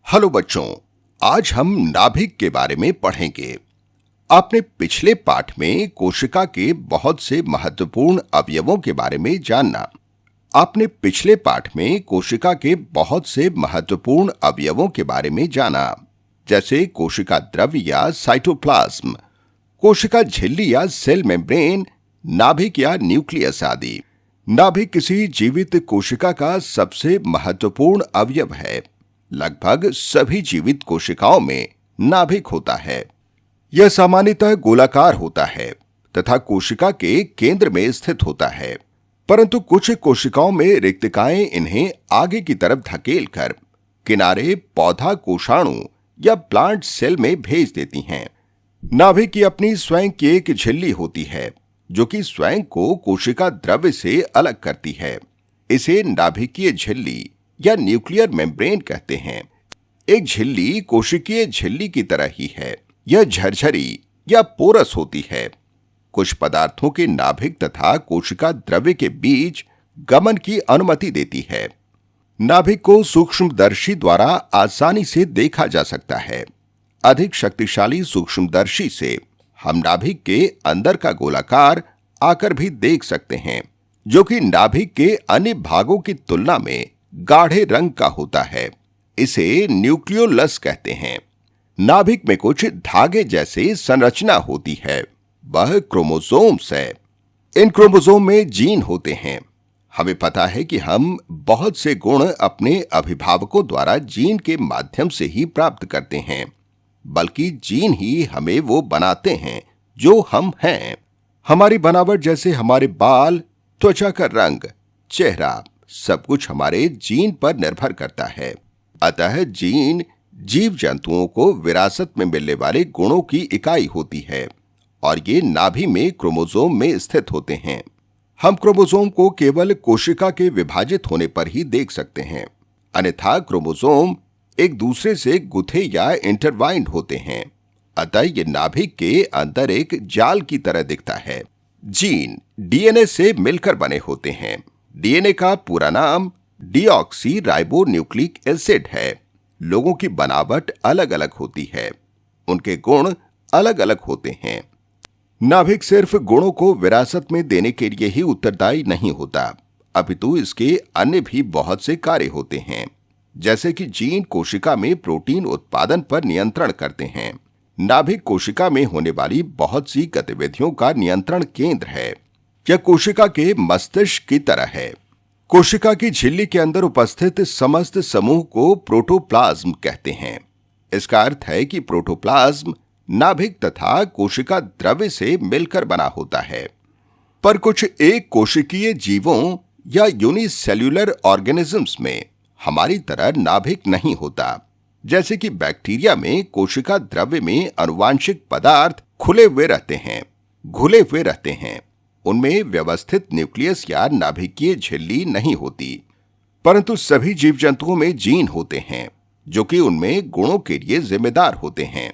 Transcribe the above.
Hello बच्चों, आज हम नाभिक के बारे में पढ़ेंगे। आपने पिछले पाठ में कोशिका के बहुत से महत्वपूर्ण अवयवों के बारे में जाना। आपने पिछले पाठ में कोशिका के बहुत से महत्वपूर्ण अवयवों के बारे में जाना, जैसे कोशिका द्रव्य या साइटोप्लाज्म, कोशिका झिल्ली या सेल मेम्ब्रेन, नाभिक या न्यूक्लियस आदि। नाभिक किसी जीवित कोशिका का सबसे महत्वपूर्ण अवयव है। लगभग सभी जीवित कोशिकाओं में नाभिक होता है। यह सामान्यतः गोलाकार होता है तथा कोशिका के केंद्र में स्थित होता है, परंतु कुछ कोशिकाओं में रिक्तिकाएं इन्हें आगे की तरफ धकेलकर किनारे पौधा कोशाणु या प्लांट सेल में भेज देती हैं। नाभिक की अपनी स्वयं की एक झिल्ली होती है जो कि स्वयं को कोशिका द्रव्य से अलग करती है। इसे नाभिकीय झिल्ली या न्यूक्लियर मेम्ब्रेन कहते हैं। एक झिल्ली कोशिकीय झिल्ली की तरह ही है। यह झरझरी या पोरस होती है। कुछ पदार्थों के नाभिक तथा कोशिका द्रव्य के बीच गमन की अनुमति देती है। नाभिक को सूक्ष्मदर्शी द्वारा आसानी से देखा जा सकता है। अधिक शक्तिशाली सूक्ष्मदर्शी से हम नाभिक के अंदर का गोलाकार आकर भी देख सकते हैं, जो कि नाभिक के अन्य भागों की तुलना में गाढ़े रंग का होता है। इसे न्यूक्लियोलस कहते हैं। नाभिक में कुछ धागे जैसे संरचना होती है। वह क्रोमोसोम्स है। इन क्रोमोसोम में जीन होते हैं। हमें पता है कि हम बहुत से गुण अपने अभिभावकों द्वारा जीन के माध्यम से ही प्राप्त करते हैं, बल्कि जीन ही हमें वो बनाते हैं जो हम हैं। हमारी बनावट, जैसे हमारे बाल, त्वचा का रंग, चेहरा, सब कुछ हमारे जीन पर निर्भर करता है। अतः जीन जीव जंतुओं को विरासत में मिलने वाले गुणों की इकाई होती है और ये नाभि में क्रोमोसोम में स्थित होते हैं। हम क्रोमोसोम को केवल कोशिका के विभाजित होने पर ही देख सकते हैं, अन्यथा क्रोमोसोम एक दूसरे से गुथे या इंटरवाइंड होते हैं। अतः ये नाभिक के अंदर एक जाल की तरह दिखता है। जीन डीएनए से मिलकर बने होते हैं। डीएनए का पूरा नाम डीऑक्सी राइबो न्यूक्लिक एसिड है। लोगों की बनावट अलग अलग होती है, उनके गुण अलग अलग होते हैं। नाभिक सिर्फ गुणों को विरासत में देने के लिए ही उत्तरदायी नहीं होता, अपितु इसके अन्य भी बहुत से कार्य होते हैं। जैसे कि जीन कोशिका में प्रोटीन उत्पादन पर नियंत्रण करते हैं। नाभिक कोशिका में होने वाली बहुत सी गतिविधियों का नियंत्रण केंद्र है। यह कोशिका के मस्तिष्क की तरह है। कोशिका की झिल्ली के अंदर उपस्थित समस्त समूह को प्रोटोप्लाज्म कहते हैं। इसका अर्थ है कि प्रोटोप्लाज्म नाभिक तथा कोशिका द्रव्य से मिलकर बना होता है। पर कुछ एक कोशिकीय जीवों या यूनिसेल्यूलर ऑर्गेनिजम्स में हमारी तरह नाभिक नहीं होता। जैसे कि बैक्टीरिया में कोशिका द्रव्य में आनुवांशिक पदार्थ खुले हुए रहते हैं, घुले हुए रहते हैं। उनमें व्यवस्थित न्यूक्लियस या नाभिकीय झिल्ली नहीं होती, परंतु सभी जीव जंतुओं में जीन होते हैं जो कि उनमें गुणों के लिए जिम्मेदार होते हैं।